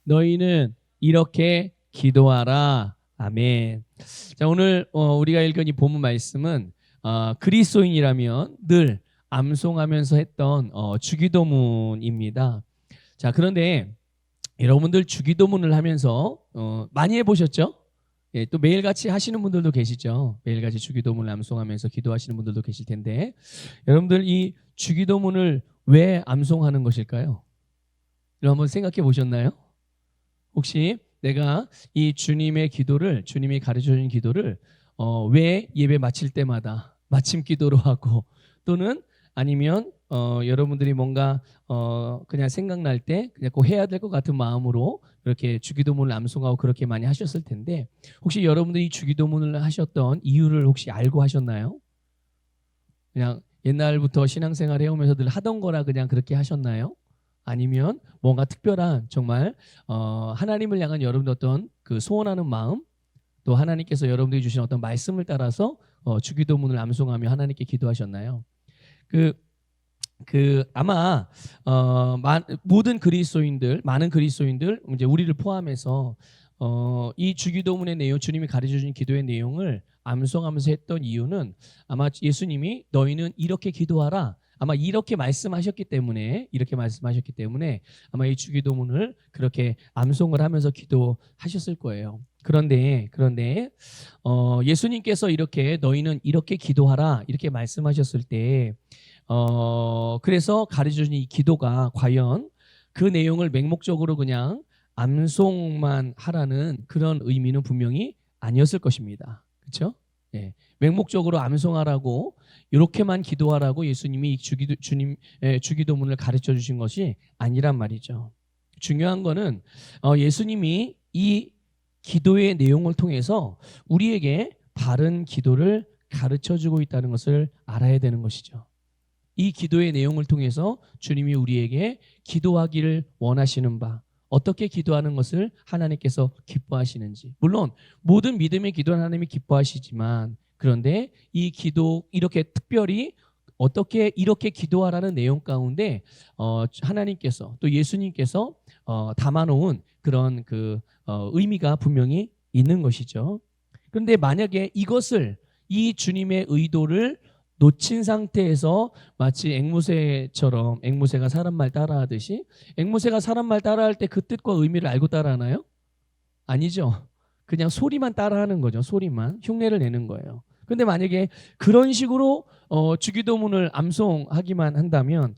너희는 이렇게 기도하라. 아멘. 자, 오늘 우리가 읽은 이 본문 말씀은 그리스도인이라면 늘 암송하면서 했던 주기도문입니다. 자, 그런데 여러분들 주기도문을 하면서 많이 해보셨죠? 예, 또 매일같이 하시는 분들도 계시죠. 매일같이 주기도문을 암송하면서 기도하시는 분들도 계실 텐데, 여러분들 이 주기도문을 왜 암송하는 것일까요? 여러분 한번 생각해 보셨나요? 혹시 내가 이 주님의 기도를, 주님이 가르쳐주는 기도를 왜 예배 마칠 때마다 마침 기도로 하고, 또는 아니면 여러분들이 뭔가 그냥 생각날 때 그냥 꼭 해야 될 것 같은 마음으로 이렇게 주기도문을 암송하고 그렇게 많이 하셨을 텐데, 혹시 여러분들이 주기도문을 하셨던 이유를 혹시 알고 하셨나요? 그냥 옛날부터 신앙생활 해오면서 늘 하던 거라 그냥 그렇게 하셨나요? 아니면 뭔가 특별한 정말 하나님을 향한 여러분들 어떤 그 소원하는 마음, 또 하나님께서 여러분들이 주신 어떤 말씀을 따라서 주기도문을 암송하며 하나님께 기도하셨나요? 아마 모든 그리스도인들, 많은 그리스도인들, 이제 우리를 포함해서 이 주기도문의 내용, 주님이 가르쳐 주신 기도의 내용을 암송하면서 했던 이유는 아마 예수님이 너희는 이렇게 기도하라, 아마 이렇게 말씀하셨기 때문에 아마 이 주기도문을 그렇게 암송을 하면서 기도하셨을 거예요. 그런데 예수님께서 이렇게 너희는 이렇게 기도하라 이렇게 말씀하셨을 때 그래서 가르쳐주신 이 기도가 과연 그 내용을 맹목적으로 그냥 암송만 하라는 그런 의미는 분명히 아니었을 것입니다. 그렇죠? 예. 맹목적으로 암송하라고 이렇게만 기도하라고 예수님이 주기도문을 가르쳐 주신 것이 아니란 말이죠. 중요한 거는 예수님이 이 기도의 내용을 통해서 우리에게 바른 기도를 가르쳐 주고 있다는 것을 알아야 되는 것이죠. 이 기도의 내용을 통해서 주님이 우리에게 기도하기를 원하시는 바, 어떻게 기도하는 것을 하나님께서 기뻐하시는지. 물론 모든 믿음의 기도는 하나님이 기뻐하시지만, 그런데 이 기도, 이렇게 특별히 어떻게 이렇게 기도하라는 내용 가운데 하나님께서 또 예수님께서 담아놓은 그런 의미가 분명히 있는 것이죠. 그런데 만약에 이 주님의 의도를 놓친 상태에서 마치 앵무새가 사람 말 따라하듯이, 앵무새가 사람 말 따라할 때 그 뜻과 의미를 알고 따라하나요? 아니죠. 그냥 소리만 따라하는 거죠. 소리만 흉내를 내는 거예요. 근데 만약에 그런 식으로 주기도문을 암송하기만 한다면,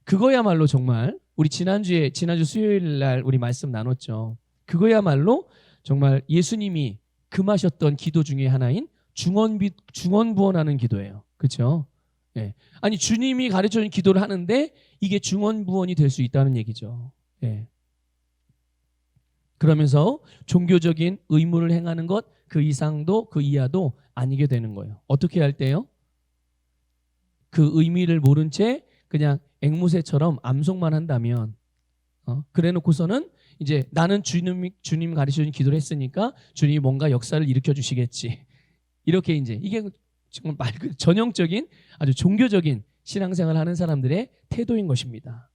그거야말로 정말 우리 지난주 수요일 날 우리 말씀 나눴죠. 그거야말로 정말 예수님이 금하셨던 기도 중에 하나인 중언부언하는 기도예요. 그렇죠? 예. 아니, 주님이 가르쳐준 기도를 하는데 이게 중언부언이 될 수 있다는 얘기죠. 예. 그러면서 종교적인 의무를 행하는 것, 그 이상도 그 이하도 아니게 되는 거예요. 어떻게 할 때요? 그 의미를 모른 채 그냥 앵무새처럼 암송만 한다면, 그래 놓고서는 이제 나는 주님 가르쳐준 기도를 했으니까 주님이 뭔가 역사를 일으켜 주시겠지, 이렇게 이제 이게 정말 말 전형적인 아주 종교적인 신앙생활을 하는 사람들의 태도인 것입니다.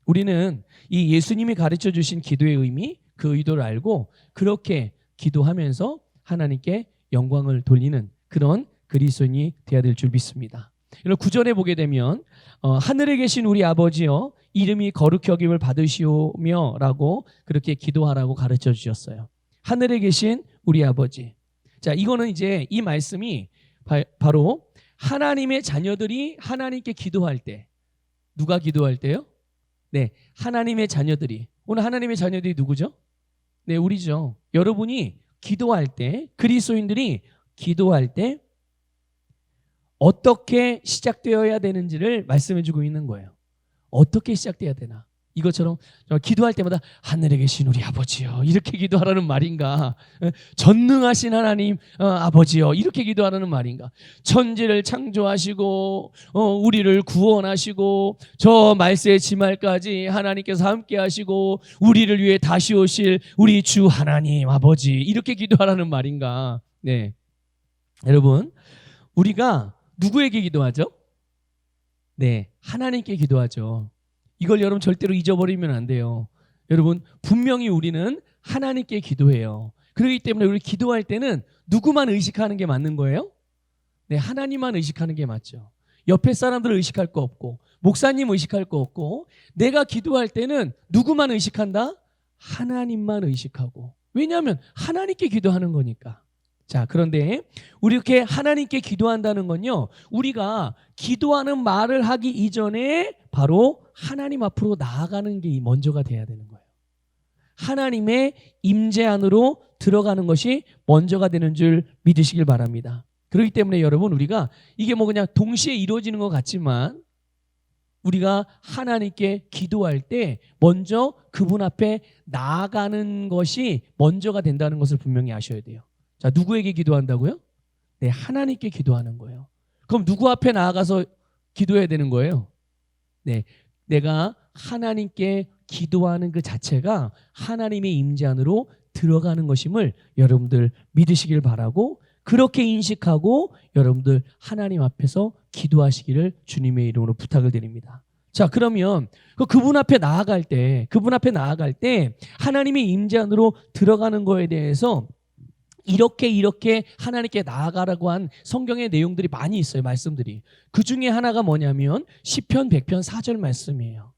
우리는 이 예수님이 가르쳐 주신 기도의 의미, 그 의도를 알고 그렇게 기도하면서 하나님께 영광을 돌리는 그런 그리스도인이 되어야 될 줄 믿습니다. 여러분, 9절에 보게 되면 하늘에 계신 우리 아버지여 이름이 거룩히 여김을 받으시오며 라고 그렇게 기도하라고 가르쳐 주셨어요. 하늘에 계신 우리 아버지. 자, 이거는 이제 이 말씀이 바로 하나님의 자녀들이 하나님께 기도할 때, 누가 기도할 때요? 네, 하나님의 자녀들이. 오늘 하나님의 자녀들이 누구죠? 네, 우리죠. 여러분이 기도할 때, 그리스도인들이 기도할 때 어떻게 시작되어야 되는지를 말씀해주고 있는 거예요. 어떻게 시작돼야 되나? 이것처럼 기도할 때마다 하늘에 계신 우리 아버지요 이렇게 기도하라는 말인가? 전능하신 하나님 아버지요 이렇게 기도하라는 말인가? 천지를 창조하시고 우리를 구원하시고 저 말세 지말까지 하나님께서 함께 하시고 우리를 위해 다시 오실 우리 주 하나님 아버지 이렇게 기도하라는 말인가? 네, 여러분, 우리가 누구에게 기도하죠? 네, 하나님께 기도하죠. 이걸 여러분 절대로 잊어버리면 안 돼요. 여러분, 분명히 우리는 하나님께 기도해요. 그렇기 때문에 우리 기도할 때는 누구만 의식하는 게 맞는 거예요? 네, 하나님만 의식하는 게 맞죠. 옆에 사람들을 의식할 거 없고, 목사님 의식할 거 없고, 내가 기도할 때는 누구만 의식한다? 하나님만 의식하고. 왜냐하면 하나님께 기도하는 거니까. 자, 그런데 우리 이렇게 하나님께 기도한다는 건요, 우리가 기도하는 말을 하기 이전에 바로 하나님 앞으로 나아가는 게 먼저가 돼야 되는 거예요. 하나님의 임재 안으로 들어가는 것이 먼저가 되는 줄 믿으시길 바랍니다. 그렇기 때문에 여러분, 우리가 이게 뭐 그냥 동시에 이루어지는 것 같지만 우리가 하나님께 기도할 때 먼저 그분 앞에 나아가는 것이 먼저가 된다는 것을 분명히 아셔야 돼요. 자, 누구에게 기도한다고요? 네, 하나님께 기도하는 거예요. 그럼 누구 앞에 나아가서 기도해야 되는 거예요? 네, 내가 하나님께 기도하는 그 자체가 하나님의 임재 안으로 들어가는 것임을 여러분들 믿으시길 바라고, 그렇게 인식하고 여러분들 하나님 앞에서 기도하시기를 주님의 이름으로 부탁을 드립니다. 자, 그러면 그분 앞에 나아갈 때 하나님의 임재 안으로 들어가는 거에 대해서 이렇게 하나님께 나아가라고 한 성경의 내용들이 많이 있어요. 말씀들이. 그 중에 하나가 뭐냐면 시편 100편 4절 말씀이에요.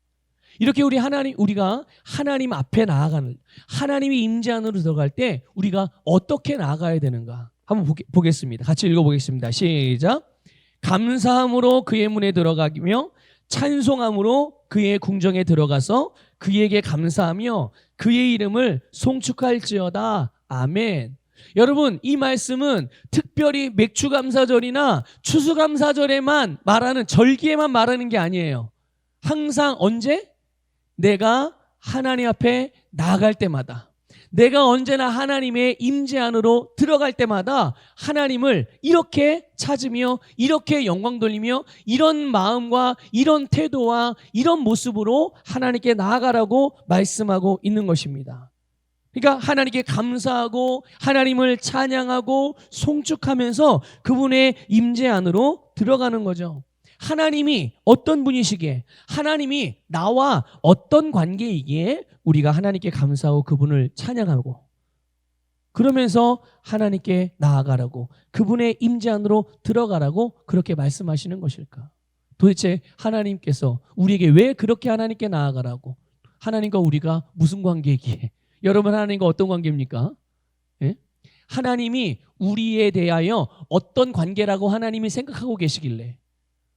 이렇게 우리가 하나님 앞에 나아가는, 하나님이 임재 안으로 들어갈 때 우리가 어떻게 나아가야 되는가 한번 보겠습니다. 같이 읽어보겠습니다. 시작. 감사함으로 그의 문에 들어가며 찬송함으로 그의 궁정에 들어가서 그에게 감사하며 그의 이름을 송축할지어다. 아멘. 여러분, 이 말씀은 특별히 맥주감사절이나 추수감사절에만 말하는, 절기에만 말하는 게 아니에요. 항상 언제? 내가 하나님 앞에 나아갈 때마다, 내가 언제나 하나님의 임재 안으로 들어갈 때마다 하나님을 이렇게 찾으며 이렇게 영광 돌리며 이런 마음과 이런 태도와 이런 모습으로 하나님께 나아가라고 말씀하고 있는 것입니다. 그러니까 하나님께 감사하고 하나님을 찬양하고 송축하면서 그분의 임재 안으로 들어가는 거죠. 하나님이 어떤 분이시기에, 하나님이 나와 어떤 관계이기에 우리가 하나님께 감사하고 그분을 찬양하고 그러면서 하나님께 나아가라고, 그분의 임재 안으로 들어가라고 그렇게 말씀하시는 것일까? 도대체 하나님께서 우리에게 왜 그렇게 하나님께 나아가라고, 하나님과 우리가 무슨 관계이기에, 여러분 하나님과 어떤 관계입니까? 예? 하나님이 우리에 대하여 어떤 관계라고 하나님이 생각하고 계시길래,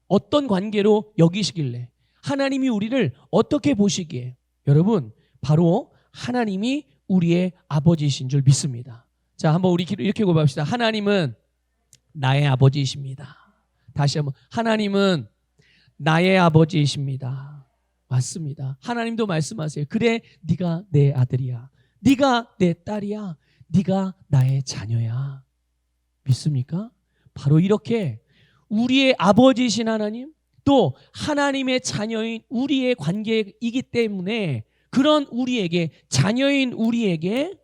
어떤 관계로 여기시길래, 하나님이 우리를 어떻게 보시기에, 여러분 바로 하나님이 우리의 아버지이신 줄 믿습니다. 자, 한번 우리 이렇게 고백합시다. 하나님은 나의 아버지이십니다. 다시 한번, 하나님은 나의 아버지이십니다. 맞습니다. 하나님도 말씀하세요. 그래, 네가 내 아들이야, 네가 내 딸이야, 네가 나의 자녀야. 믿습니까? 바로 이렇게 우리의 아버지이신 하나님, 또 하나님의 자녀인 우리의 관계이기 때문에 그런 우리에게, 자녀인 우리에게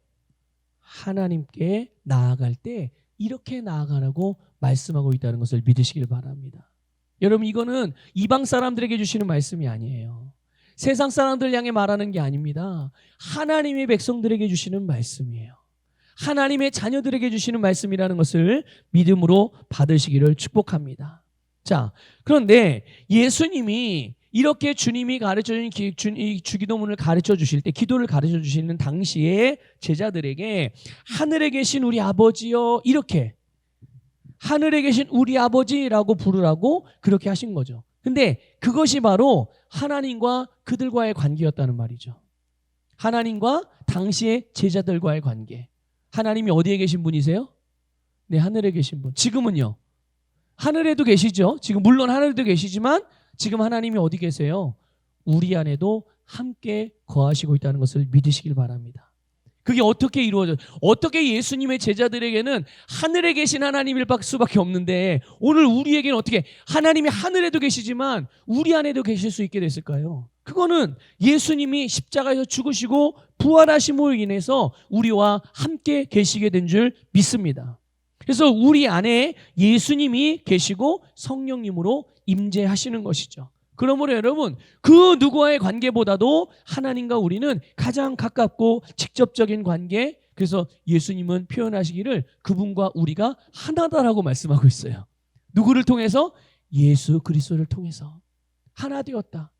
하나님께 나아갈 때 이렇게 나아가라고 말씀하고 있다는 것을 믿으시길 바랍니다. 여러분, 이거는 이방 사람들에게 주시는 말씀이 아니에요. 세상 사람들 향해 말하는 게 아닙니다. 하나님의 백성들에게 주시는 말씀이에요. 하나님의 자녀들에게 주시는 말씀이라는 것을 믿음으로 받으시기를 축복합니다. 자, 그런데 예수님이 이렇게 주님이 가르쳐준 주기도문을 가르쳐 주실 때, 기도를 가르쳐 주시는 당시에 제자들에게 하늘에 계신 우리 아버지여, 이렇게 하늘에 계신 우리 아버지라고 부르라고 그렇게 하신 거죠. 근데 그것이 바로 하나님과 그들과의 관계였다는 말이죠. 하나님과 당시의 제자들과의 관계. 하나님이 어디에 계신 분이세요? 네, 하늘에 계신 분. 지금은요? 하늘에도 계시죠. 지금 물론 하늘에도 계시지만 지금 하나님이 어디 계세요? 우리 안에도 함께 거하시고 있다는 것을 믿으시길 바랍니다. 그게 어떻게 이루어져요? 어떻게 예수님의 제자들에게는 하늘에 계신 하나님일 수밖에 없는데 오늘 우리에게는 어떻게 하나님이 하늘에도 계시지만 우리 안에도 계실 수 있게 됐을까요? 그거는 예수님이 십자가에서 죽으시고 부활하심으로 인해서 우리와 함께 계시게 된 줄 믿습니다. 그래서 우리 안에 예수님이 계시고 성령님으로 임재하시는 것이죠. 그러므로 여러분, 그 누구와의 관계보다도 하나님과 우리는 가장 가깝고 직접적인 관계. 그래서 예수님은 표현하시기를 그분과 우리가 하나다라고 말씀하고 있어요. 누구를 통해서? 예수 그리스도를 통해서 하나 되었다.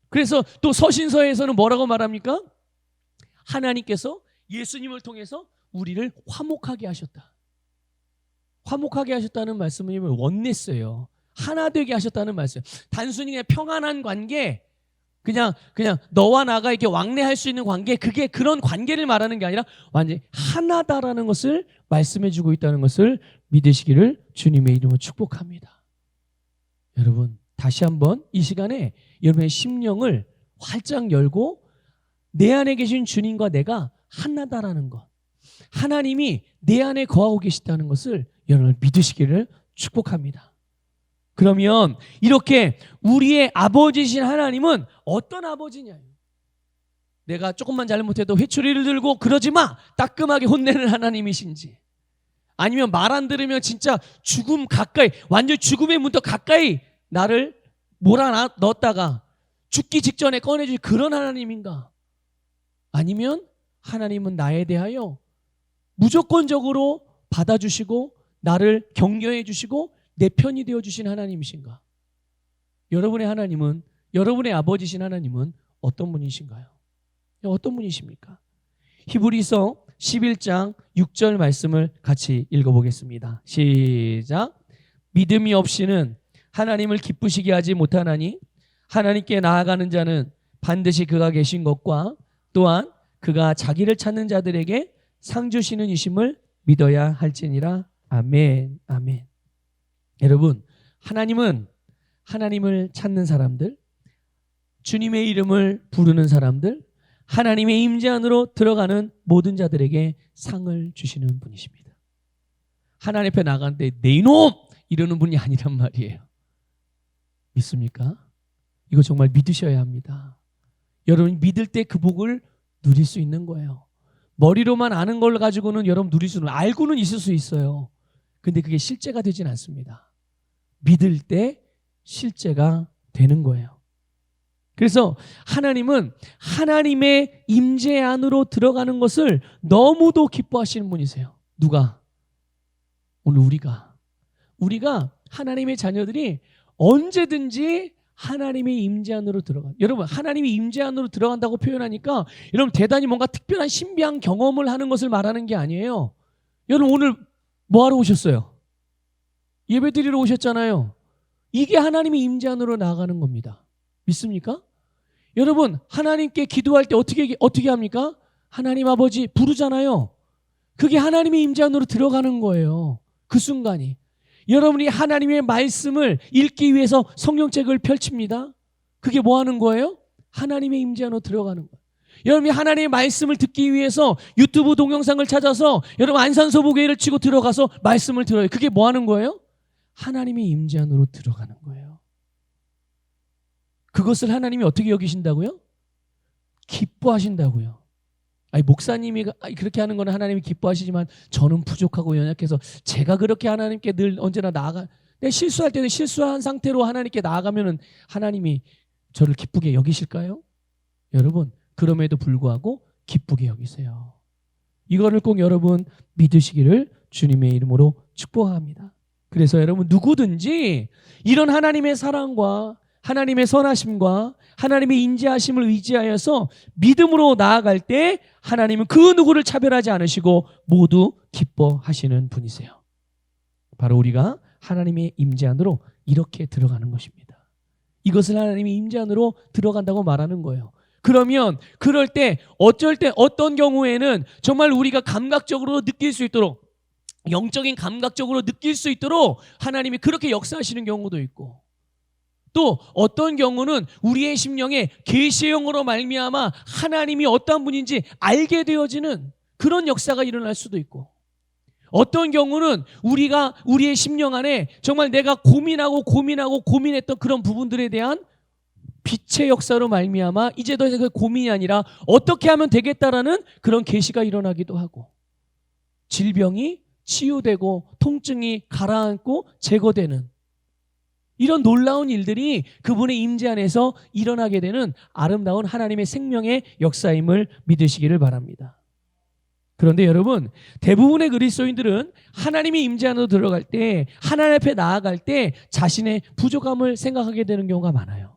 그래서 또 서신서에서는 뭐라고 말합니까? 하나님께서 예수님을 통해서 우리를 화목하게 하셨다. 화목하게 하셨다는 말씀은 원네스예요. 하나 되게 하셨다는 말씀. 단순히 그냥 평안한 관계, 그냥 너와 나가 이렇게 왕래할 수 있는 관계, 그게 그런 관계를 말하는 게 아니라 완전히 하나다라는 것을 말씀해 주고 있다는 것을 믿으시기를 주님의 이름으로 축복합니다. 여러분, 다시 한번 이 시간에 여러분의 심령을 활짝 열고 내 안에 계신 주님과 내가 하나다라는 것, 하나님이 내 안에 거하고 계시다는 것을 여러분 믿으시기를 축복합니다. 그러면 이렇게 우리의 아버지신 하나님은 어떤 아버지냐? 내가 조금만 잘못해도 회초리를 들고 그러지 마! 따끔하게 혼내는 하나님이신지, 아니면 말 안 들으면 진짜 죽음 가까이, 완전 죽음의 문턱 가까이 나를 몰아넣었다가 죽기 직전에 꺼내줄 그런 하나님인가? 아니면 하나님은 나에 대하여 무조건적으로 받아주시고 나를 격려해 주시고 내 편이 되어주신 하나님이신가? 여러분의 하나님은, 여러분의 아버지신 하나님은 어떤 분이신가요? 어떤 분이십니까? 히브리서 11장 6절 말씀을 같이 읽어보겠습니다. 시작. 믿음이 없이는 하나님을 기쁘시게 하지 못하나니 하나님께 나아가는 자는 반드시 그가 계신 것과 또한 그가 자기를 찾는 자들에게 상 주시는 이심을 믿어야 할지니라. 아멘. 아멘. 여러분, 하나님은 하나님을 찾는 사람들, 주님의 이름을 부르는 사람들, 하나님의 임재 안으로 들어가는 모든 자들에게 상을 주시는 분이십니다. 하나님 앞에 나가는데 내 이놈! 이러는 분이 아니란 말이에요. 믿습니까? 이거 정말 믿으셔야 합니다. 여러분이 믿을 때 그 복을 누릴 수 있는 거예요. 머리로만 아는 걸 가지고는 여러분 누릴 수는, 알고는 있을 수 있어요. 근데 그게 실제가 되진 않습니다. 믿을 때 실제가 되는 거예요. 그래서 하나님은 하나님의 임재 안으로 들어가는 것을 너무도 기뻐하시는 분이세요. 누가? 오늘 우리가 하나님의 자녀들이 언제든지 하나님의 임재 안으로 들어가. 여러분, 하나님이 임재 안으로 들어간다고 표현하니까 여러분 대단히 뭔가 특별한 신비한 경험을 하는 것을 말하는 게 아니에요. 여러분 오늘 뭐 하러 오셨어요? 예배 드리러 오셨잖아요. 이게 하나님의 임재 안으로 나아가는 겁니다. 믿습니까? 여러분, 하나님께 기도할 때 어떻게 합니까? 하나님 아버지 부르잖아요. 그게 하나님의 임재 안으로 들어가는 거예요. 그 순간이. 여러분이 하나님의 말씀을 읽기 위해서 성경책을 펼칩니다. 그게 뭐 하는 거예요? 하나님의 임재 안으로 들어가는 거예요. 여러분이 하나님의 말씀을 듣기 위해서 유튜브 동영상을 찾아서 여러분 안산소보교회를 치고 들어가서 말씀을 들어요. 그게 뭐 하는 거예요? 하나님의 임재 안으로 들어가는 거예요. 그것을 하나님이 어떻게 여기신다고요? 기뻐하신다고요. 아니, 목사님이 그렇게 하는 거는 하나님이 기뻐하시지만 저는 부족하고 연약해서 제가 그렇게 하나님께 늘 언제나 실수할 때는 실수한 상태로 하나님께 나아가면은 하나님이 저를 기쁘게 여기실까요? 여러분, 그럼에도 불구하고 기쁘게 여기세요. 이거를 꼭 여러분 믿으시기를 주님의 이름으로 축복합니다. 그래서 여러분 누구든지 이런 하나님의 사랑과 하나님의 선하심과 하나님의 인자하심을 의지하여서 믿음으로 나아갈 때 하나님은 그 누구를 차별하지 않으시고 모두 기뻐하시는 분이세요. 바로 우리가 하나님의 임재 안으로 이렇게 들어가는 것입니다. 이것을 하나님의 임재 안으로 들어간다고 말하는 거예요. 그러면 그럴 때 어쩔 때 어떤 경우에는 정말 우리가 감각적으로 느낄 수 있도록, 영적인 감각적으로 느낄 수 있도록 하나님이 그렇게 역사하시는 경우도 있고, 또 어떤 경우는 우리의 심령에 계시의 영으로 말미암아 하나님이 어떤 분인지 알게 되어지는 그런 역사가 일어날 수도 있고, 어떤 경우는 우리의 심령 안에 정말 내가 고민했던 그런 부분들에 대한 빛의 역사로 말미암아 이제 더 이상 그 고민이 아니라 어떻게 하면 되겠다라는 그런 계시가 일어나기도 하고, 질병이 치유되고 통증이 가라앉고 제거되는, 이런 놀라운 일들이 그분의 임재 안에서 일어나게 되는 아름다운 하나님의 생명의 역사임을 믿으시기를 바랍니다. 그런데 여러분, 대부분의 그리스도인들은 하나님의 임재 안으로 들어갈 때, 하나님 앞에 나아갈 때 자신의 부족함을 생각하게 되는 경우가 많아요.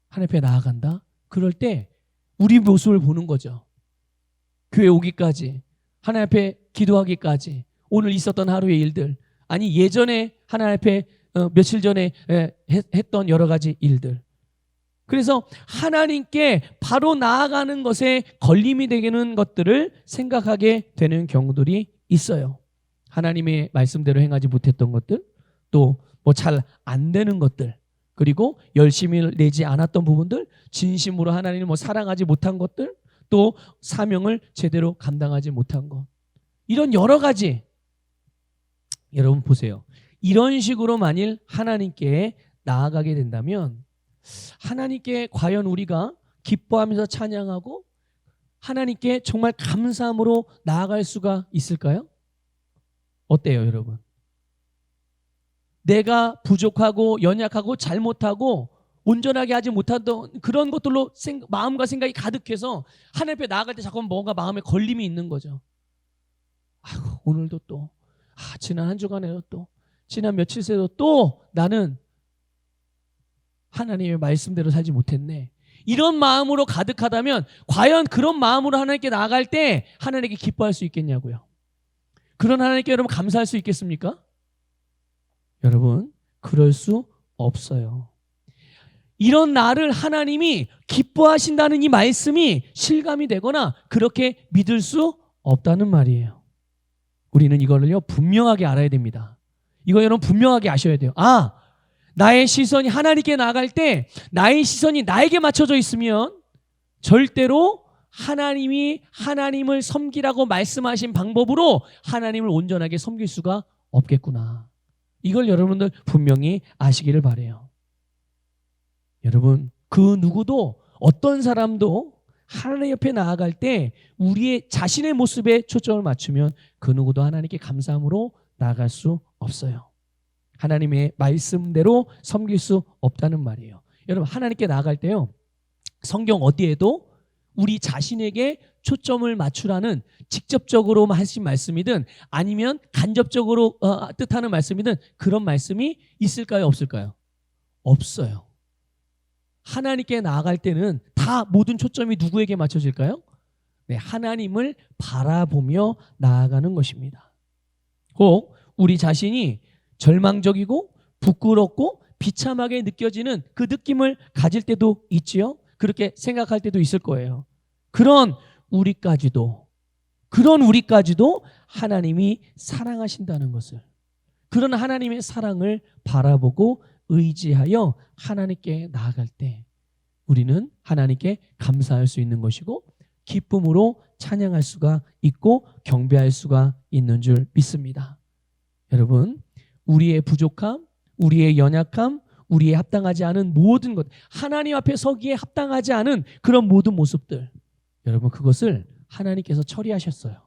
하나님 앞에 나아간다? 그럴 때 우리 모습을 보는 거죠. 교회 오기까지, 하나님 앞에 기도하기까지, 오늘 있었던 하루의 일들, 아니 예전에 하나님 앞에 며칠 전에 했던 여러 가지 일들. 그래서 하나님께 바로 나아가는 것에 걸림이 되는 것들을 생각하게 되는 경우들이 있어요. 하나님의 말씀대로 행하지 못했던 것들, 또 뭐 잘 안 되는 것들, 그리고 열심히 내지 않았던 부분들, 진심으로 하나님을 뭐 사랑하지 못한 것들, 또 사명을 제대로 감당하지 못한 것, 이런 여러 가지. 여러분 보세요. 이런 식으로 만일 하나님께 나아가게 된다면 하나님께 과연 우리가 기뻐하면서 찬양하고 하나님께 정말 감사함으로 나아갈 수가 있을까요? 어때요, 여러분? 내가 부족하고 연약하고 잘못하고 온전하게 하지 못하던 그런 것들로 마음과 생각이 가득해서 하나님 앞에 나아갈 때 자꾸 뭔가 마음에 걸림이 있는 거죠. 아이고, 오늘도 또 지난 한 주간에도 또 지난 며칠 새도 또 나는 하나님의 말씀대로 살지 못했네. 이런 마음으로 가득하다면 과연 그런 마음으로 하나님께 나아갈 때 하나님께 기뻐할 수 있겠냐고요. 그런 하나님께 여러분 감사할 수 있겠습니까? 여러분, 그럴 수 없어요. 이런 나를 하나님이 기뻐하신다는 이 말씀이 실감이 되거나 그렇게 믿을 수 없다는 말이에요. 우리는 이거를요 분명하게 알아야 됩니다. 이거 여러분 분명하게 아셔야 돼요. 나의 시선이 하나님께 나아갈 때 나의 시선이 나에게 맞춰져 있으면 절대로 하나님이 하나님을 섬기라고 말씀하신 방법으로 하나님을 온전하게 섬길 수가 없겠구나. 이걸 여러분들 분명히 아시기를 바라요. 여러분, 그 누구도 어떤 사람도 하나님 옆에 나아갈 때 우리의 자신의 모습에 초점을 맞추면 그 누구도 하나님께 감사함으로 나아갈 수 없어요. 하나님의 말씀대로 섬길 수 없다는 말이에요. 여러분, 하나님께 나아갈 때요, 성경 어디에도 우리 자신에게 초점을 맞추라는 직접적으로 하신 말씀이든 아니면 간접적으로 뜻하는 말씀이든 그런 말씀이 있을까요, 없을까요? 없어요. 하나님께 나아갈 때는 다 모든 초점이 누구에게 맞춰질까요? 네, 하나님을 바라보며 나아가는 것입니다. 꼭 우리 자신이 절망적이고 부끄럽고 비참하게 느껴지는 그 느낌을 가질 때도 있지요. 그렇게 생각할 때도 있을 거예요. 그런 우리까지도 하나님이 사랑하신다는 것을, 그런 하나님의 사랑을 바라보고 의지하여 하나님께 나아갈 때 우리는 하나님께 감사할 수 있는 것이고 기쁨으로 찬양할 수가 있고 경배할 수가 있는 줄 믿습니다. 여러분, 우리의 부족함, 우리의 연약함, 우리의 합당하지 않은 모든 것, 하나님 앞에 서기에 합당하지 않은 그런 모든 모습들, 여러분 그것을 하나님께서 처리하셨어요.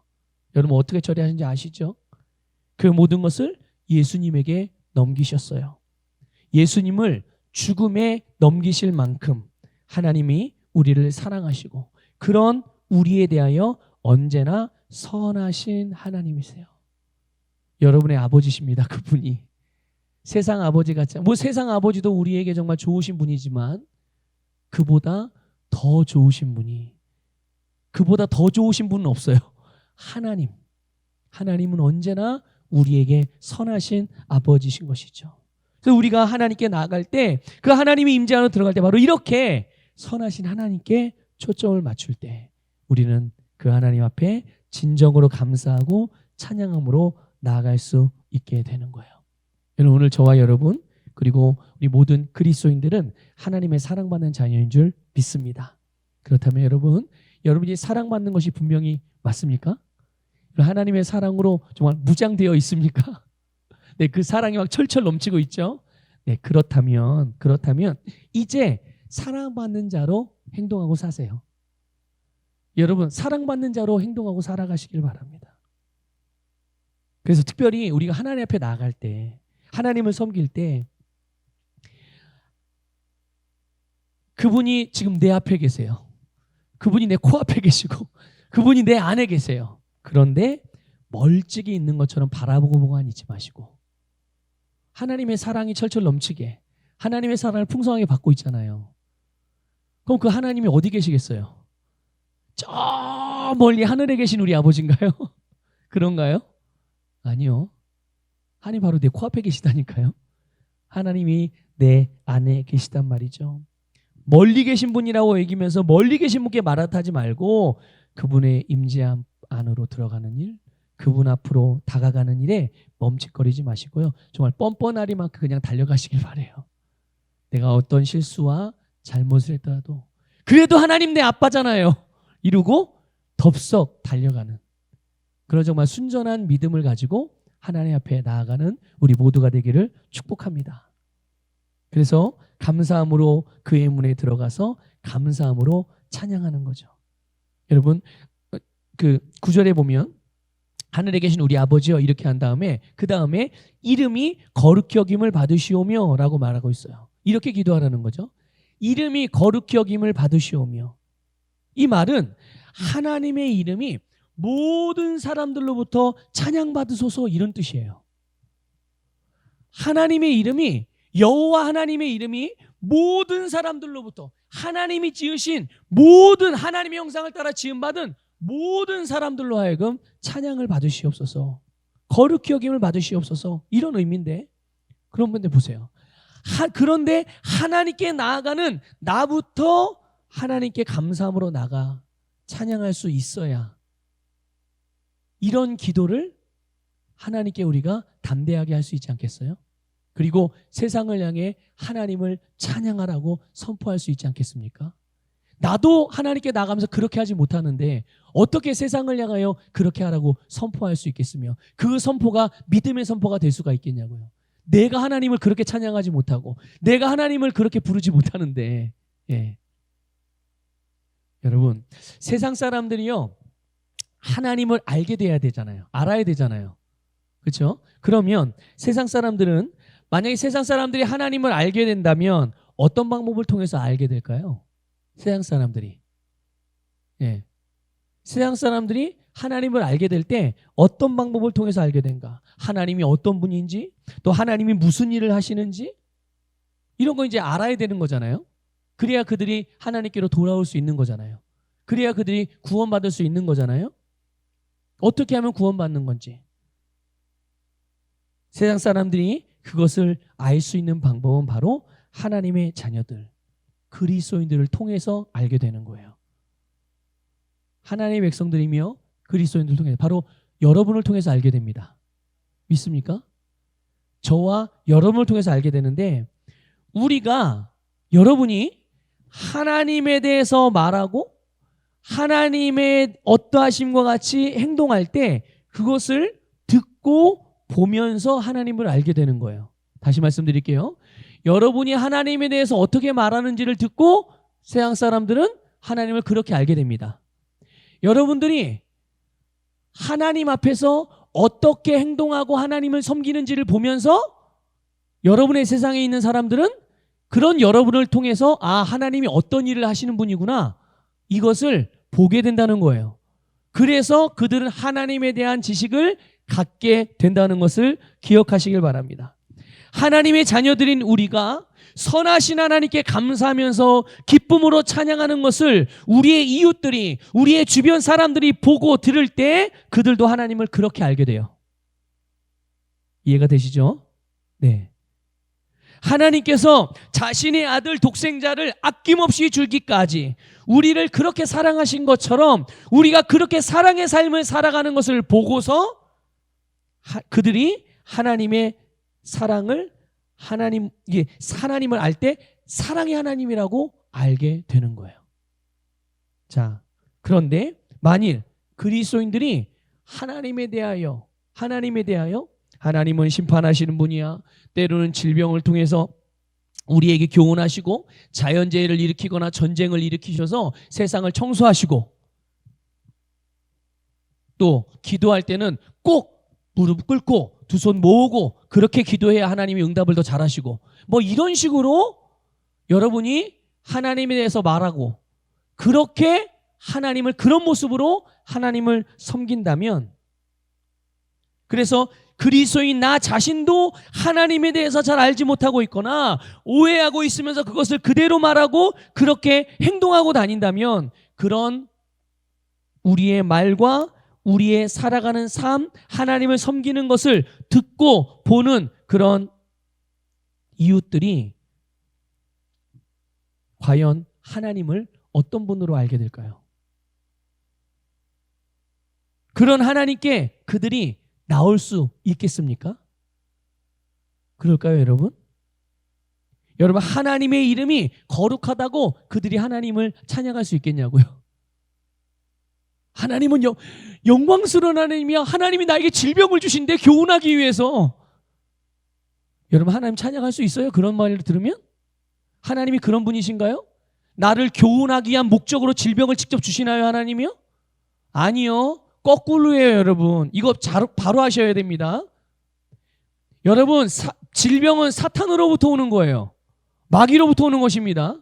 여러분 어떻게 처리하신지 아시죠? 그 모든 것을 예수님에게 넘기셨어요. 예수님을 죽음에 넘기실 만큼 하나님이 우리를 사랑하시고 그런 우리에 대하여 언제나 선하신 하나님이세요. 여러분의 아버지십니다. 그분이 세상 아버지 같지 않고, 세상 아버지도 우리에게 정말 좋으신 분이지만 그보다 더 좋으신 분이, 그보다 더 좋으신 분은 없어요. 하나님은 언제나 우리에게 선하신 아버지신 것이죠. 그래서 우리가 하나님께 나아갈 때, 그 하나님의 임재 안으로 들어갈 때 바로 이렇게 선하신 하나님께 초점을 맞출 때 우리는 그 하나님 앞에 진정으로 감사하고 찬양함으로 나아갈 수 있게 되는 거예요. 여러분, 오늘 저와 여러분 그리고 우리 모든 그리스도인들은 하나님의 사랑받는 자녀인 줄 믿습니다. 그렇다면 여러분이 사랑받는 것이 분명히 맞습니까? 하나님의 사랑으로 정말 무장되어 있습니까? 네, 그 사랑이 막 철철 넘치고 있죠. 네, 그렇다면 이제 사랑받는 자로 행동하고 사세요. 여러분, 사랑받는 자로 행동하고 살아가시길 바랍니다. 그래서 특별히 우리가 하나님 앞에 나아갈 때, 하나님을 섬길 때 그분이 지금 내 앞에 계세요. 그분이 내 코앞에 계시고 그분이 내 안에 계세요. 그런데 멀찍이 있는 것처럼 바라보고만 있지 마시고 하나님의 사랑이 철철 넘치게 하나님의 사랑을 풍성하게 받고 있잖아요. 그럼 그 하나님이 어디 계시겠어요? 저 멀리 하늘에 계신 우리 아버지인가요? 그런가요? 아니요. 하나님 바로 내 코앞에 계시다니까요. 하나님이 내 안에 계시단 말이죠. 멀리 계신 분이라고 얘기하면서 멀리 계신 분께 말하지 말고 그분의 임재함 안으로 들어가는 일, 그분 앞으로 다가가는 일에 멈칫거리지 마시고요. 정말 뻔뻔하리만큼 그냥 달려가시길 바라요. 내가 어떤 실수와 잘못을 했더라도 그래도 하나님 내 아빠잖아요. 이러고 덥석 달려가는 그런 정말 순전한 믿음을 가지고 하나님 앞에 나아가는 우리 모두가 되기를 축복합니다. 그래서 감사함으로 그의 문에 들어가서 감사함으로 찬양하는 거죠. 여러분 그 9절에 보면 하늘에 계신 우리 아버지여 이렇게 한 다음에 그 다음에 이름이 거룩히 여김을 받으시오며 라고 말하고 있어요. 이렇게 기도하라는 거죠. 이름이 거룩히 여김을 받으시오며. 이 말은 하나님의 이름이 모든 사람들로부터 찬양받으소서 이런 뜻이에요. 하나님의 이름이 여호와 하나님의 이름이 모든 사람들로부터 하나님이 지으신 모든 하나님의 형상을 따라 지음받은 모든 사람들로 하여금 찬양을 받으시옵소서. 거룩히 여김을 받으시옵소서. 이런 의미인데 그런 분들 보세요. 그런데 하나님께 나아가는 나부터 하나님께 감사함으로 나가 찬양할 수 있어야 이런 기도를 하나님께 우리가 담대하게 할 수 있지 않겠어요? 그리고 세상을 향해 하나님을 찬양하라고 선포할 수 있지 않겠습니까? 나도 하나님께 나가면서 그렇게 하지 못하는데 어떻게 세상을 향하여 그렇게 하라고 선포할 수 있겠으며 그 선포가 믿음의 선포가 될 수가 있겠냐고요. 내가 하나님을 그렇게 찬양하지 못하고 내가 하나님을 그렇게 부르지 못하는데 여러분 세상 사람들이요 하나님을 알게 돼야 되잖아요. 알아야 되잖아요. 그렇죠? 그러면 세상 사람들은 만약에 세상 사람들이 하나님을 알게 된다면 어떤 방법을 통해서 알게 될까요? 세상 사람들이 세상 사람들이 하나님을 알게 될 때 어떤 방법을 통해서 알게 된가? 하나님이 어떤 분인지 또 하나님이 무슨 일을 하시는지 이런 거 이제 알아야 되는 거잖아요. 그래야 그들이 하나님께로 돌아올 수 있는 거잖아요. 그래야 그들이 구원받을 수 있는 거잖아요. 어떻게 하면 구원받는 건지 세상 사람들이 그것을 알 수 있는 방법은 바로 하나님의 자녀들 그리스도인들을 통해서 알게 되는 거예요. 하나님의 백성들이며 그리스도인들을 통해서 바로 여러분을 통해서 알게 됩니다. 믿습니까? 저와 여러분을 통해서 알게 되는데 여러분이 하나님에 대해서 말하고 하나님의 어떠하심과 같이 행동할 때 그것을 듣고 보면서 하나님을 알게 되는 거예요. 다시 말씀드릴게요. 여러분이 하나님에 대해서 어떻게 말하는지를 듣고 세상 사람들은 하나님을 그렇게 알게 됩니다. 여러분들이 하나님 앞에서 어떻게 행동하고 하나님을 섬기는지를 보면서 여러분의 세상에 있는 사람들은 그런 여러분을 통해서 하나님이 어떤 일을 하시는 분이구나 이것을 보게 된다는 거예요. 그래서 그들은 하나님에 대한 지식을 갖게 된다는 것을 기억하시길 바랍니다. 하나님의 자녀들인 우리가 선하신 하나님께 감사하면서 기쁨으로 찬양하는 것을 우리의 이웃들이 우리의 주변 사람들이 보고 들을 때 그들도 하나님을 그렇게 알게 돼요. 이해가 되시죠? 네. 하나님께서 자신의 아들 독생자를 아낌없이 주기까지 우리를 그렇게 사랑하신 것처럼 우리가 그렇게 사랑의 삶을 살아가는 것을 보고서 그들이 하나님의 사랑을 하나님을 알 때 사랑의 하나님이라고 알게 되는 거예요. 자, 그런데 만일 그리스도인들이 하나님에 대하여 하나님은 심판하시는 분이야. 때로는 질병을 통해서 우리에게 교훈하시고 자연재해를 일으키거나 전쟁을 일으키셔서 세상을 청소하시고 또 기도할 때는 꼭 무릎 꿇고 두 손 모으고 그렇게 기도해야 하나님이 응답을 더 잘하시고 이런 식으로 여러분이 하나님에 대해서 말하고 그렇게 하나님을 그런 모습으로 하나님을 섬긴다면, 그래서 그리스도인 나 자신도 하나님에 대해서 잘 알지 못하고 있거나 오해하고 있으면서 그것을 그대로 말하고 그렇게 행동하고 다닌다면, 그런 우리의 말과 우리의 살아가는 삶, 하나님을 섬기는 것을 듣고 보는 그런 이웃들이 과연 하나님을 어떤 분으로 알게 될까요? 그런 하나님께 그들이 나올 수 있겠습니까? 그럴까요, 여러분? 여러분, 하나님의 이름이 거룩하다고 그들이 하나님을 찬양할 수 있겠냐고요? 하나님은 영광스러운 하나님이야. 하나님이 나에게 질병을 주신대, 교훈하기 위해서. 여러분, 하나님 찬양할 수 있어요? 그런 말을 들으면? 하나님이 그런 분이신가요? 나를 교훈하기 위한 목적으로 질병을 직접 주시나요, 하나님이요? 아니요. 거꾸로예요, 여러분. 이거 바로 하셔야 됩니다. 여러분, 질병은 사탄으로부터 오는 거예요. 마귀로부터 오는 것입니다.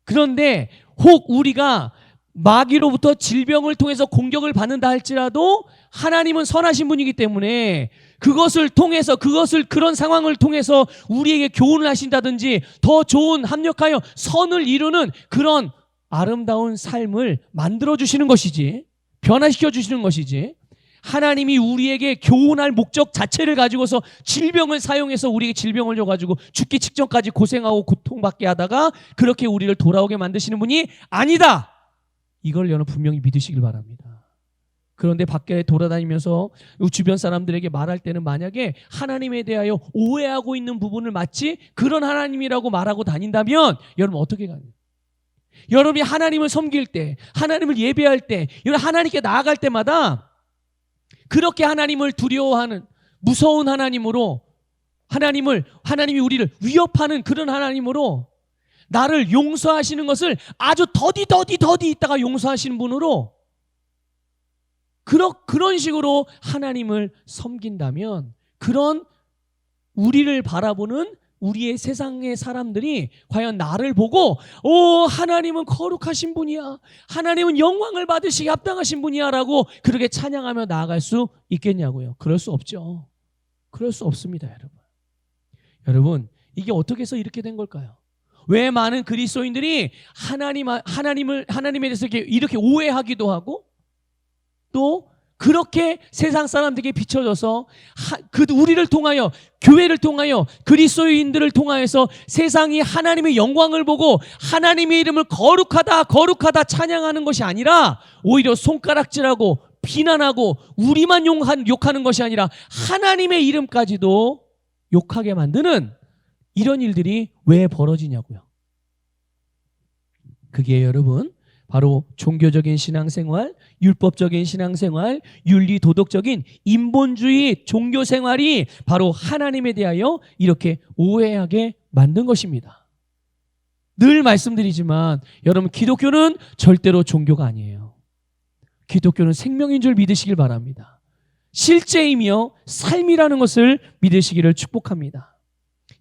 그런데 혹 우리가 마귀로부터 질병을 통해서 공격을 받는다 할지라도 하나님은 선하신 분이기 때문에 그것을 통해서, 그런 상황을 통해서 우리에게 교훈을 하신다든지 더 좋은 합력하여 선을 이루는 그런 아름다운 삶을 만들어주시는 것이지, 변화시켜 주시는 것이지, 하나님이 우리에게 교훈할 목적 자체를 가지고서 질병을 사용해서 우리에게 질병을 줘가지고 죽기 직전까지 고생하고 고통받게 하다가 그렇게 우리를 돌아오게 만드시는 분이 아니다. 이걸 여러분 분명히 믿으시길 바랍니다. 그런데 밖에 돌아다니면서 주변 사람들에게 말할 때는 만약에 하나님에 대하여 오해하고 있는 부분을 마치 그런 하나님이라고 말하고 다닌다면 여러분 어떻게 가요? 여러분이 하나님을 섬길 때, 하나님을 예배할 때, 여러분 하나님께 나아갈 때마다 그렇게 하나님을 두려워하는 무서운 하나님으로, 하나님이 우리를 위협하는 그런 하나님으로, 나를 용서하시는 것을 아주 더디 있다가 용서하시는 분으로, 그런 식으로 하나님을 섬긴다면, 그런 우리를 바라보는 우리의 세상의 사람들이 과연 나를 보고 하나님은 거룩하신 분이야, 하나님은 영광을 받으시기 합당하신 분이야 라고 그렇게 찬양하며 나아갈 수 있겠냐고요? 그럴 수 없죠. 그럴 수 없습니다, 여러분. 여러분, 이게 어떻게 해서 이렇게 된 걸까요? 왜 많은 그리스도인들이 하나님에 대해서 이렇게 오해하기도 하고 또 그렇게 세상 사람들에게 비춰져서 우리를 통하여, 교회를 통하여, 그리스도인들을 통하여서 세상이 하나님의 영광을 보고 하나님의 이름을 거룩하다 찬양하는 것이 아니라 오히려 손가락질하고 비난하고 우리만 욕하는 것이 아니라 하나님의 이름까지도 욕하게 만드는 이런 일들이 왜 벌어지냐고요? 그게 여러분 바로 종교적인 신앙생활, 율법적인 신앙생활, 윤리도덕적인 인본주의 종교생활이 바로 하나님에 대하여 이렇게 오해하게 만든 것입니다. 늘 말씀드리지만 여러분, 기독교는 절대로 종교가 아니에요. 기독교는 생명인 줄 믿으시길 바랍니다. 실제이며 삶이라는 것을 믿으시기를 축복합니다.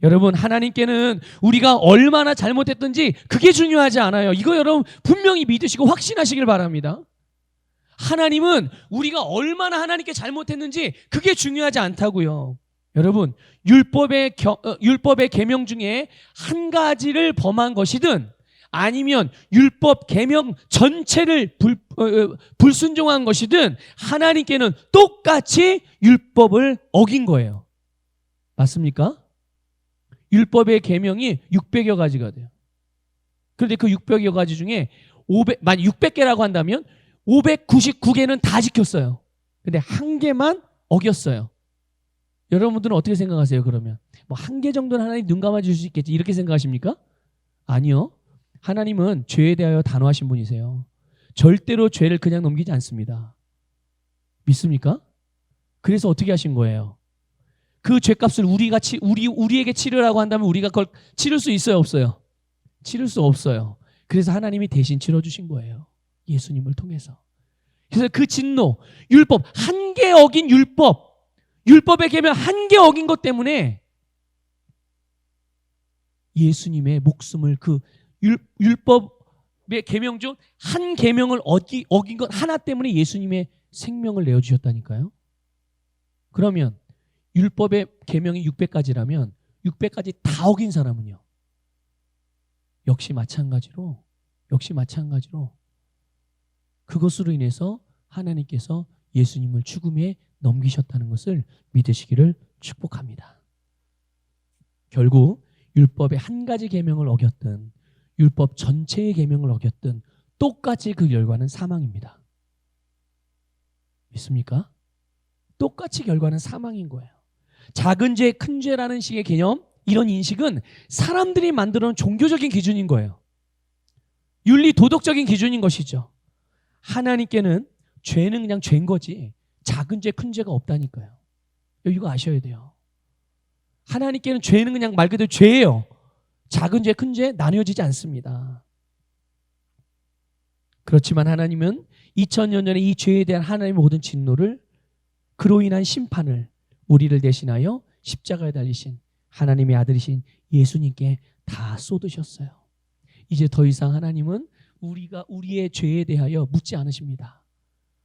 여러분, 하나님께는 우리가 얼마나 잘못했든지 그게 중요하지 않아요. 이거 여러분 분명히 믿으시고 확신하시길 바랍니다. 하나님은 우리가 얼마나 하나님께 잘못했는지 그게 중요하지 않다고요. 여러분, 율법의 계명 중에 한 가지를 범한 것이든 아니면 율법 계명 전체를 불순종한 것이든 하나님께는 똑같이 율법을 어긴 거예요. 맞습니까? 율법의 계명이 600여 가지가 돼요. 그런데 그 600여 가지 중에 만약 600개라고 한다면 599개는 다 지켰어요. 근데 한 개만 어겼어요. 여러분들은 어떻게 생각하세요? 그러면 뭐 한 개 정도는 하나님 눈 감아줄 수 있겠지, 이렇게 생각하십니까? 아니요. 하나님은 죄에 대하여 단호하신 분이세요. 절대로 죄를 그냥 넘기지 않습니다. 믿습니까? 그래서 어떻게 하신 거예요? 그 죄값을 우리에게 치르라고 한다면 우리가 그걸 치를 수 있어요, 없어요? 치를 수 없어요. 그래서 하나님이 대신 치러주신 거예요. 예수님을 통해서. 그래서 그 진노, 율법, 한 개 어긴 율법의 계명 한 개 어긴 것 때문에 예수님의 목숨을 그 율법의 계명 중 한 계명을 어긴 것 하나 때문에 예수님의 생명을 내어주셨다니까요. 그러면 율법의 계명이 600가지라면 600가지 다 어긴 사람은요. 역시 마찬가지로 그것으로 인해서 하나님께서 예수님을 죽음에 넘기셨다는 것을 믿으시기를 축복합니다. 결국 율법의 한 가지 계명을 어겼든 율법 전체의 계명을 어겼든 똑같이 그 결과는 사망입니다. 믿습니까? 똑같이 결과는 사망인 거예요. 작은 죄, 큰 죄라는 식의 개념, 이런 인식은 사람들이 만들어 놓은 종교적인 기준인 거예요. 윤리 도덕적인 기준인 것이죠. 하나님께는 죄는 그냥 죄인 거지 작은 죄, 큰 죄가 없다니까요. 이거 아셔야 돼요. 하나님께는 죄는 그냥 말 그대로 죄예요. 작은 죄, 큰 죄 나뉘어지지 않습니다. 그렇지만 하나님은 2000년 전에 이 죄에 대한 하나님의 모든 진노를, 그로 인한 심판을 우리를 대신하여 십자가에 달리신 하나님의 아들이신 예수님께 다 쏟으셨어요. 이제 더 이상 하나님은 우리의 죄에 대하여 묻지 않으십니다.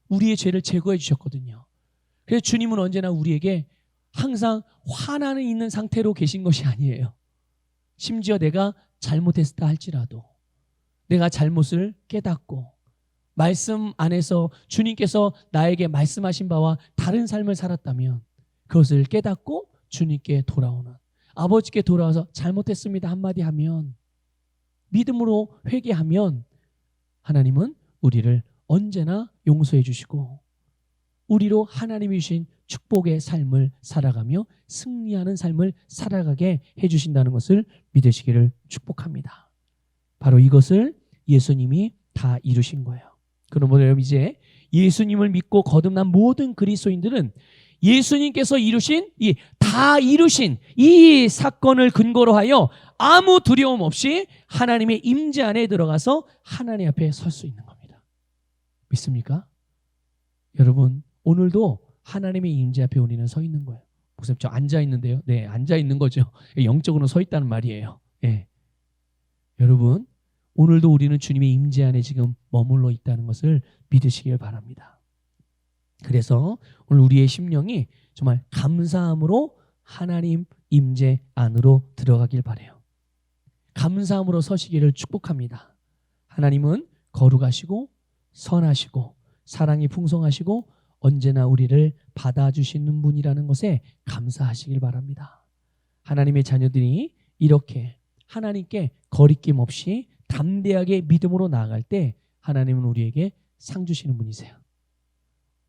우리의 죄를 제거해 주셨거든요. 그래서 주님은 언제나 우리에게 항상 화나는 있는 상태로 계신 것이 아니에요. 심지어 내가 잘못했다 할지라도 내가 잘못을 깨닫고 말씀 안에서 주님께서 나에게 말씀하신 바와 다른 삶을 살았다면 그것을 깨닫고 주님께 돌아오는, 아버지께 돌아와서 잘못했습니다 한마디 하면, 믿음으로 회개하면 하나님은 우리를 언제나 용서해 주시고 우리로 하나님이 주신 축복의 삶을 살아가며 승리하는 삶을 살아가게 해주신다는 것을 믿으시기를 축복합니다. 바로 이것을 예수님이 다 이루신 거예요. 그러므로 여러분, 이제 예수님을 믿고 거듭난 모든 그리스도인들은 예수님께서 다 이루신 이 사건을 근거로 하여 아무 두려움 없이 하나님의 임재 안에 들어가서 하나님 앞에 설 수 있는 겁니다. 믿습니까? 여러분, 오늘도 하나님의 임재 앞에 우리는 서 있는 거예요. 목사님, 저 앉아 있는데요. 네, 앉아 있는 거죠. 영적으로는 서 있다는 말이에요. 네. 여러분, 오늘도 우리는 주님의 임재 안에 지금 머물러 있다는 것을 믿으시길 바랍니다. 그래서 오늘 우리의 심령이 정말 감사함으로 하나님 임재 안으로 들어가길 바라요. 감사함으로 서시기를 축복합니다. 하나님은 거룩하시고 선하시고 사랑이 풍성하시고 언제나 우리를 받아주시는 분이라는 것에 감사하시길 바랍니다. 하나님의 자녀들이 이렇게 하나님께 거리낌 없이 담대하게 믿음으로 나아갈 때 하나님은 우리에게 상 주시는 분이세요.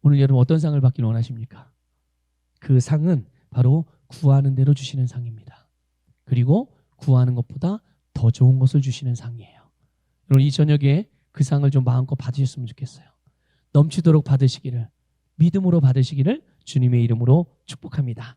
오늘 여러분, 어떤 상을 받기를 원하십니까? 그 상은 바로 구하는 대로 주시는 상입니다. 그리고 구하는 것보다 더 좋은 것을 주시는 상이에요. 오늘 이 저녁에 그 상을 좀 마음껏 받으셨으면 좋겠어요. 넘치도록 받으시기를, 믿음으로 받으시기를 주님의 이름으로 축복합니다.